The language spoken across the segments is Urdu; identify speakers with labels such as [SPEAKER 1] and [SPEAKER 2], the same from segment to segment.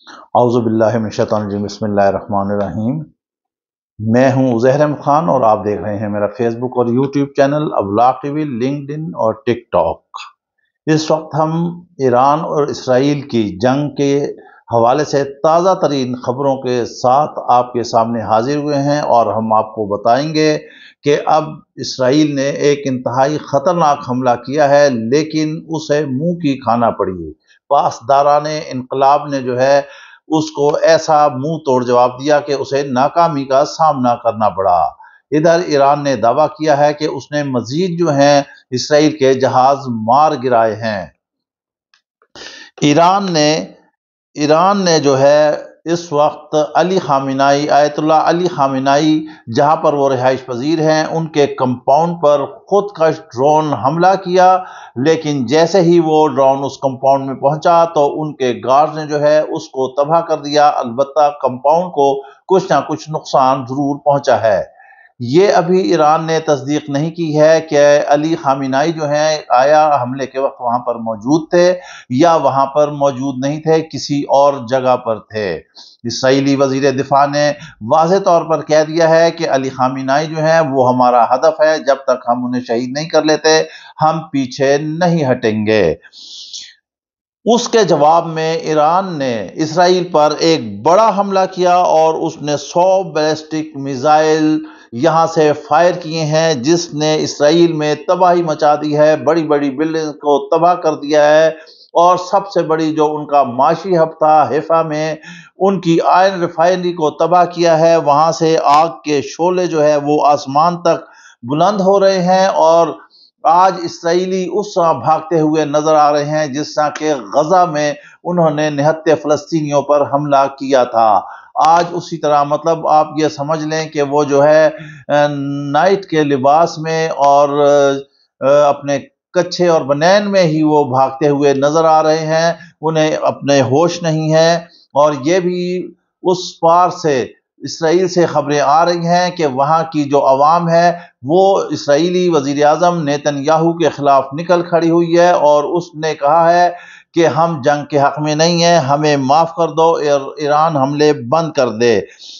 [SPEAKER 1] اعوذ باللہ من الشیطان الرجیم، بسم اللہ الرحمن الرحیم۔ میں ہوں عزیر احمد خان اور آپ دیکھ رہے ہیں میرا فیس بک اور یوٹیوب چینل ابلاغ ٹی وی، لنکڈ ان اور ٹک ٹاک۔ اس وقت ہم ایران اور اسرائیل کی جنگ کے حوالے سے تازہ ترین خبروں کے ساتھ آپ کے سامنے حاضر ہوئے ہیں، اور ہم آپ کو بتائیں گے کہ اب اسرائیل نے ایک انتہائی خطرناک حملہ کیا ہے، لیکن اسے منہ کی کھانا پڑی۔ پاسداران انقلاب نے جو ہے اس کو ایسا منہ توڑ جواب دیا کہ اسے ناکامی کا سامنا کرنا پڑا۔ ادھر ایران نے دعویٰ کیا ہے کہ اس نے مزید جو ہیں اسرائیل کے جہاز مار گرائے ہیں۔ ایران نے جو ہے اس وقت علی خامنائی، آیت اللہ علی خامنائی جہاں پر وہ رہائش پذیر ہیں، ان کے کمپاؤنڈ پر خود کش ڈرون حملہ کیا، لیکن جیسے ہی وہ ڈرون اس کمپاؤنڈ میں پہنچا تو ان کے گارڈز نے جو ہے اس کو تباہ کر دیا۔ البتہ کمپاؤنڈ کو کچھ نہ کچھ نقصان ضرور پہنچا ہے۔ یہ ابھی ایران نے تصدیق نہیں کی ہے کہ علی خامنائی جو ہیں آیا حملے کے وقت وہاں پر موجود تھے یا وہاں پر موجود نہیں تھے، کسی اور جگہ پر تھے۔ اسرائیلی وزیر دفاع نے واضح طور پر کہہ دیا ہے کہ علی خامنائی جو ہیں وہ ہمارا ہدف ہے، جب تک ہم انہیں شہید نہیں کر لیتے ہم پیچھے نہیں ہٹیں گے۔ اس کے جواب میں ایران نے اسرائیل پر ایک بڑا حملہ کیا اور اس نے 100 بیلسٹک میزائل یہاں سے فائر کیے ہیں، جس نے اسرائیل میں تباہی مچا دی ہے، بڑی بڑی بلڈنگ کو تباہ کر دیا ہے، اور سب سے بڑی جو ان کا معاشی ہب تھا حیفا میں، ان کی آئرن ریفائنری کو تباہ کیا ہے۔ وہاں سے آگ کے شعلے جو ہے وہ آسمان تک بلند ہو رہے ہیں، اور آج اسرائیلی اس طرح بھاگتے ہوئے نظر آ رہے ہیں جس طرح کہ غزہ میں انہوں نے نہتے فلسطینیوں پر حملہ کیا تھا۔ آج اسی طرح مطلب آپ یہ سمجھ لیں کہ وہ جو ہے نائٹ کے لباس میں اور اپنے کچھے اور بنین میں ہی وہ بھاگتے ہوئے نظر آ رہے ہیں، انہیں اپنے ہوش نہیں ہے۔ اور یہ بھی اس پار سے اسرائیل سے خبریں آ رہی ہیں کہ وہاں کی جو عوام ہے وہ اسرائیلی وزیر اعظم نیتن یاہو کے خلاف نکل کھڑی ہوئی ہے، اور اس نے کہا ہے کہ ہم جنگ کے حق میں نہیں ہیں، ہمیں معاف کر دو، ایران حملے بند کر دے۔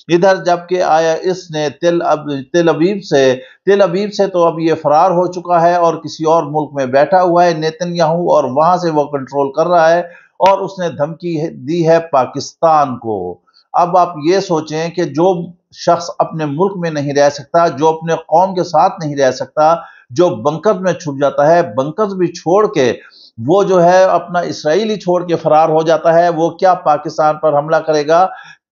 [SPEAKER 1] ادھر جبکہ آیا اس نے تل ابیب سے تو اب یہ فرار ہو چکا ہے اور کسی اور ملک میں بیٹھا ہوا ہے نیتن یاہو، اور وہاں سے وہ کنٹرول کر رہا ہے، اور اس نے دھمکی دی ہے پاکستان کو۔ اب آپ یہ سوچیں کہ جو شخص اپنے ملک میں نہیں رہ سکتا، جو اپنے قوم کے ساتھ نہیں رہ سکتا، جو بنکر میں چھپ جاتا ہے، بنکر بھی چھوڑ کے وہ جو ہے اپنا اسرائیل ہی چھوڑ کے فرار ہو جاتا ہے، وہ کیا پاکستان پر حملہ کرے گا؟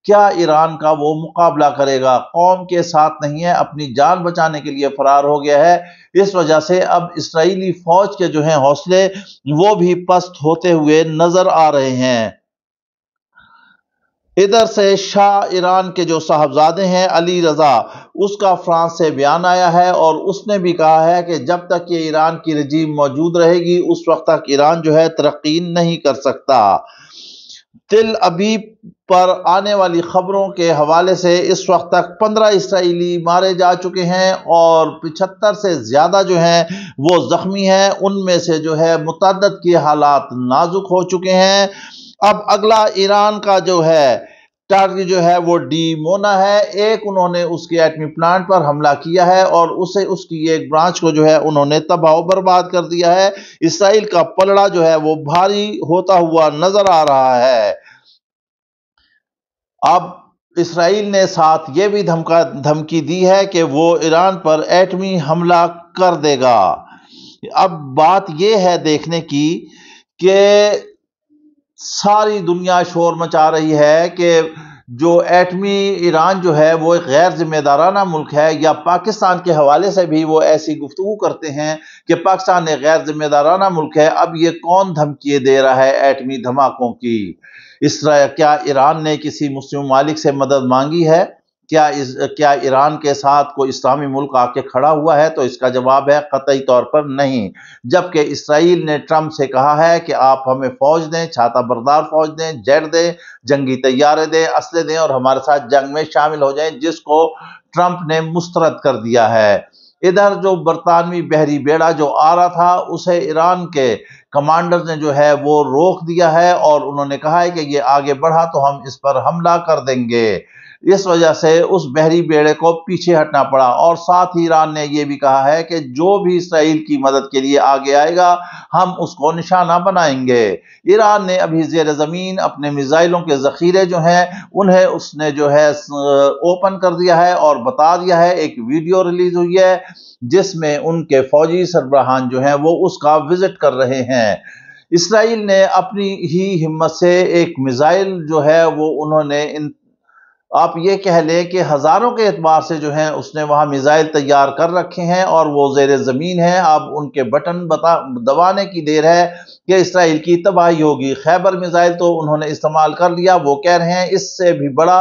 [SPEAKER 1] کیا ایران کا وہ مقابلہ کرے گا؟ قوم کے ساتھ نہیں ہے، اپنی جان بچانے کے لیے فرار ہو گیا ہے۔ اس وجہ سے اب اسرائیلی فوج کے جو ہیں حوصلے وہ بھی پست ہوتے ہوئے نظر آ رہے ہیں۔ ادھر سے شاہ ایران کے جو صاحبزادے ہیں علی رضا، اس کا فرانس سے بیان آیا ہے، اور اس نے بھی کہا ہے کہ جب تک یہ ایران کی رجیم موجود رہے گی اس وقت تک ایران جو ہے ترقی نہیں کر سکتا۔ تل ابیب پر آنے والی خبروں کے حوالے سے اس وقت تک 15 اسرائیلی مارے جا چکے ہیں، اور 75 سے زیادہ جو ہیں وہ زخمی ہیں، ان میں سے جو ہے متعدد کے حالات نازک ہو چکے ہیں۔ اب اگلا ایران کا جو ہے ٹارگٹ جو ہے وہ ڈی مونا ہے۔ ایک انہوں نے اس کے ایٹمی پلانٹ پر حملہ کیا ہے، اور اس کی ایک برانچ کو جو ہے انہوں نے تباہ و برباد کر دیا ہے۔ اسرائیل کا پلڑا جو ہے وہ بھاری ہوتا ہوا نظر آ رہا ہے۔ اب اسرائیل نے ساتھ یہ بھی دھمکی دی ہے کہ وہ ایران پر ایٹمی حملہ کر دے گا۔ اب بات یہ ہے دیکھنے کی کہ ساری دنیا شور مچا رہی ہے کہ جو ایٹمی ایران جو ہے وہ ایک غیر ذمہ دارانہ ملک ہے، یا پاکستان کے حوالے سے بھی وہ ایسی گفتگو کرتے ہیں کہ پاکستان ایک غیر ذمہ دارانہ ملک ہے۔ اب یہ کون دھمکی دے رہا ہے ایٹمی دھماکوں کی؟ کیا ایران نے کسی مسلم ممالک سے مدد مانگی ہے؟ کیا ایران کے ساتھ کوئی اسلامی ملک آ کے کھڑا ہوا ہے؟ تو اس کا جواب ہے قطعی طور پر نہیں۔ جبکہ اسرائیل نے ٹرمپ سے کہا ہے کہ آپ ہمیں فوج دیں، چھاتا بردار فوج دیں، جیٹ دیں، جنگی طیارے دیں، اسلحے دیں، اور ہمارے ساتھ جنگ میں شامل ہو جائیں، جس کو ٹرمپ نے مسترد کر دیا ہے۔ ادھر جو برطانوی بحری بیڑا جو آ رہا تھا اسے ایران کے کمانڈر نے جو ہے وہ روک دیا ہے، اور انہوں نے کہا ہے کہ یہ آگے بڑھا تو ہم اس پر حملہ کر دیں گے۔ اس وجہ سے اس بحری بیڑے کو پیچھے ہٹنا پڑا، اور ساتھ ہی ایران نے یہ بھی کہا ہے کہ جو بھی اسرائیل کی مدد کے لیے آگے آئے گا ہم اس کو نشانہ بنائیں گے۔ ایران نے ابھی زیر زمین اپنے میزائلوں کے ذخیرے جو ہیں انہیں اس نے جو ہے اوپن کر دیا ہے اور بتا دیا ہے۔ ایک ویڈیو ریلیز ہوئی ہے جس میں ان کے فوجی سربراہان جو ہیں وہ اس کا وزٹ کر رہے ہیں۔ اسرائیل نے اپنی ہی ہمت سے ایک میزائل جو ہے وہ انہوں نے آپ یہ کہہ لیں کہ ہزاروں کے اعتبار سے جو ہیں اس نے وہاں میزائل تیار کر رکھے ہیں اور وہ زیر زمین ہیں۔ اب ان کے بٹن دبانے کی دیر ہے کہ اسرائیل کی تباہی ہوگی۔ خیبر میزائل تو انہوں نے استعمال کر لیا، وہ کہہ رہے ہیں اس سے بھی بڑا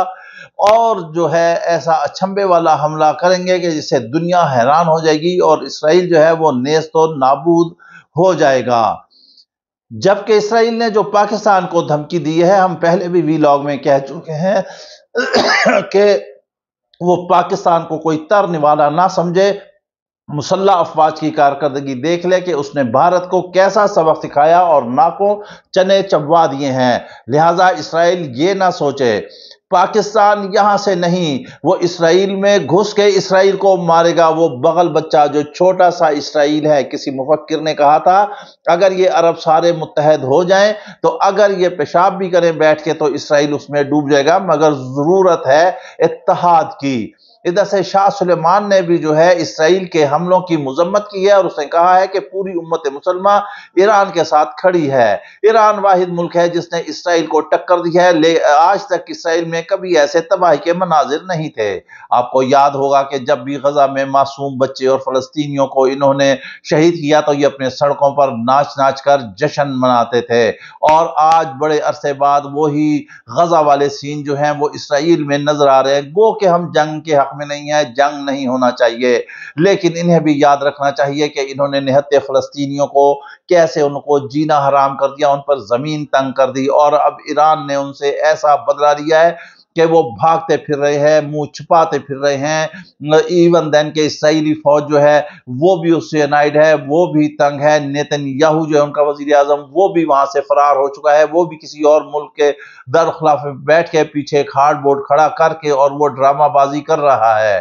[SPEAKER 1] اور جو ہے ایسا اچھمبے والا حملہ کریں گے کہ جس سے دنیا حیران ہو جائے گی اور اسرائیل جو ہے وہ نیست و نابود ہو جائے گا۔ جبکہ اسرائیل نے جو پاکستان کو دھمکی دی ہے، ہم پہلے بھی ویلاگ میں کہہ چکے ہیں کہ وہ پاکستان کو کوئی ترنے والا نہ سمجھے، مسلح افواج کی کارکردگی دیکھ لے کہ اس نے بھارت کو کیسا سبق سکھایا اور ناکوں چنے چبوا دیے ہیں۔ لہٰذا اسرائیل یہ نہ سوچے پاکستان یہاں سے نہیں، وہ اسرائیل میں گھس کے اسرائیل کو مارے گا۔ وہ بغل بچہ جو چھوٹا سا اسرائیل ہے، کسی مفکر نے کہا تھا اگر یہ عرب سارے متحد ہو جائیں تو اگر یہ پیشاب بھی کریں بیٹھ کے تو اسرائیل اس میں ڈوب جائے گا، مگر ضرورت ہے اتحاد کی۔ ادھر سے شاہ سلیمان نے بھی جو ہے اسرائیل کے حملوں کی مذمت کی ہے اور اس نے کہا ہے کہ پوری امت مسلمہ ایران کے ساتھ کھڑی ہے۔ ایران واحد ملک ہے جس نے اسرائیل کو ٹکر دی ہے، آج تک اسرائیل میں کبھی ایسے تباہی کے مناظر نہیں تھے۔ آپ کو یاد ہوگا کہ جب بھی غزہ میں معصوم بچے اور فلسطینیوں کو انہوں نے شہید کیا تو یہ اپنے سڑکوں پر ناچ ناچ کر جشن مناتے تھے، اور آج بڑے عرصے بعد وہی غزہ والے سین جو ہیں وہ اسرائیل میں نظر آ رہے ہیں۔ گو کہ ہم جنگ کے حق میں نہیں ہے، جنگ نہیں ہونا چاہیے، لیکن انہیں بھی یاد رکھنا چاہیے کہ انہوں نے نہتے فلسطینیوں کو کیسے ان کو جینا حرام کر دیا، ان پر زمین تنگ کر دی، اور اب ایران نے ان سے ایسا بدلہ لیا ہے کہ وہ بھاگتے پھر رہے ہیں، منہ چھپاتے پھر رہے ہیں۔ ایون دین کہ اسرائیلی فوج جو ہے وہ بھی اس سے انائڈ ہے، وہ بھی تنگ ہے۔ نیتن یاہو جو ہے ان کا وزیر اعظم، وہ بھی وہاں سے فرار ہو چکا ہے، وہ بھی کسی اور ملک کے درخلاف بیٹھ کے پیچھے ایک ہارڈ بورڈ کھڑا کر کے اور وہ ڈرامہ بازی کر رہا ہے۔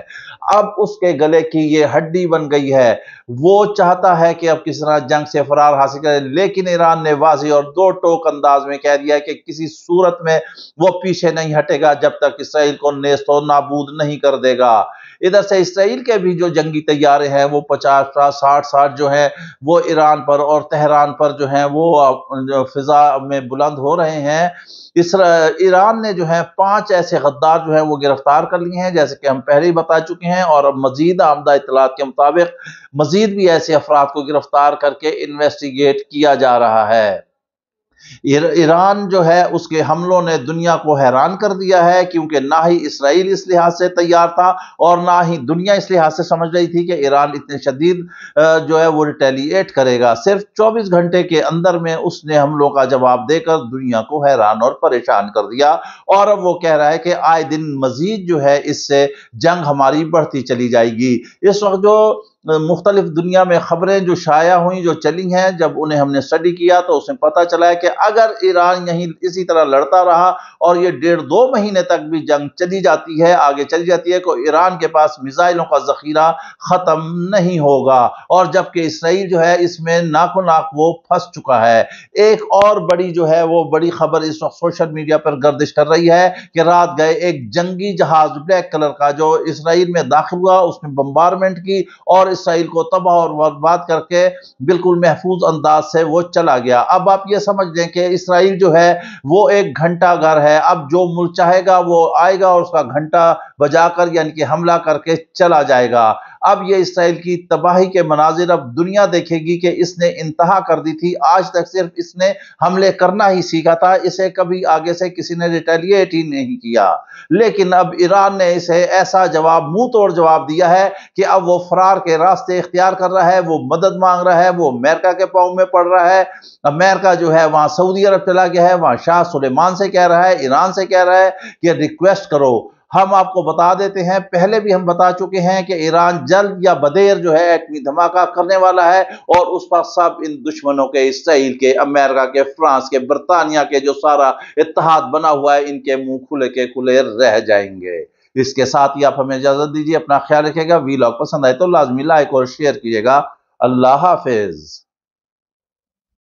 [SPEAKER 1] اب اس کے گلے کی یہ ہڈی بن گئی ہے، وہ چاہتا ہے کہ اب کس طرح جنگ سے فرار حاصل کرے، لیکن ایران نے واضح اور دو ٹوک انداز میں کہہ دیا ہے کہ کسی صورت میں وہ پیچھے نہیں ہٹے گا جب تک اسرائیل کو نیست و نابود نہیں کر دے گا۔ ادھر سے اسرائیل کے بھی جو جنگی طیارے ہیں وہ 50-60 جو ہیں وہ ایران پر اور تہران پر جو ہیں وہ فضا میں بلند ہو رہے ہیں۔ ایران نے جو ہے 5 ایسے غدار جو ہیں وہ گرفتار کر لیے ہیں، جیسے کہ ہم پہلے ہی بتا چکے ہیں، اور اب مزید آمدہ اطلاعات کے مطابق مزید بھی ایسے افراد کو گرفتار کر کے انویسٹیگیٹ کیا جا رہا ہے۔ ایران جو ہے اس کے حملوں نے دنیا کو حیران کر دیا ہے، کیونکہ نہ ہی اسرائیل اس لحاظ سے تیار تھا اور نہ ہی دنیا اس لحاظ سے سمجھ رہی تھی کہ ایران اتنے شدید جو ہے وہ ریٹیلیٹ کرے گا۔ صرف 24 گھنٹے کے اندر میں اس نے حملوں کا جواب دے کر دنیا کو حیران اور پریشان کر دیا، اور اب وہ کہہ رہا ہے کہ آئے دن مزید جو ہے اس سے جنگ ہماری بڑھتی چلی جائے گی۔ اس وقت جو مختلف دنیا میں خبریں جو شائع ہوئیں، جو چلی ہیں، جب انہیں ہم نے اسٹڈی کیا تو اس میں پتہ چلا ہے کہ اگر ایران یہیں اسی طرح لڑتا رہا اور یہ 1.5-2 مہینے تک بھی جنگ چلی جاتی ہے، آگے چلی جاتی ہے، تو ایران کے پاس میزائلوں کا ذخیرہ ختم نہیں ہوگا، اور جبکہ اسرائیل جو ہے اس میں ناکو ناک وہ پھنس چکا ہے۔ ایک اور بڑی جو ہے وہ بڑی خبر اس وقت سوشل میڈیا پر گردش کر رہی ہے کہ رات گئے ایک جنگی جہاز بلیک کلر کا جو اسرائیل میں داخل ہوا، اس نے بمبارمنٹ کی اور اسرائیل کو تباہ اور برباد کر کے بالکل محفوظ انداز سے وہ چلا گیا۔ اب آپ یہ سمجھ لیں کہ اسرائیل جو ہے وہ ایک گھنٹہ گھر ہے، اب جو ملک چاہے گا وہ آئے گا اور اس کا گھنٹہ بجا کر یعنی کہ حملہ کر کے چلا جائے گا۔ اب یہ اسرائیل کی تباہی کے مناظر اب دنیا دیکھے گی کہ اس نے انتہا کر دی تھی۔ آج تک صرف اس نے حملے کرنا ہی سیکھا تھا، اسے کبھی آگے سے کسی نے ریٹیلیٹ ہی نہیں کیا، لیکن اب ایران نے اسے ایسا جواب منہ توڑ جواب دیا ہے کہ اب وہ فرار کے راستے اختیار کر رہا ہے، وہ مدد مانگ رہا ہے، وہ امریکہ کے پاؤں میں پڑ رہا ہے۔ امریکہ جو ہے وہاں سعودی عرب چلا گیا ہے، وہاں شاہ سلیمان سے کہہ رہا ہے، ایران سے کہہ رہا ہے کہ ریکویسٹ کرو، ہم آپ کو بتا دیتے ہیں، پہلے بھی ہم بتا چکے ہیں کہ ایران جلد یا بدیر جو ہے ایٹمی دھماکہ کرنے والا ہے، اور اس پر سب ان دشمنوں کے، اسرائیل کے، امریکہ کے، فرانس کے، برطانیہ کے جو سارا اتحاد بنا ہوا ہے، ان کے منہ کھلے کے کھلے رہ جائیں گے۔ اس کے ساتھ ہی آپ ہمیں اجازت دیجیے، اپنا خیال رکھیے گا، ویلاگ پسند آئے تو لازمی لائک اور شیئر کیجیے گا۔ اللہ حافظ۔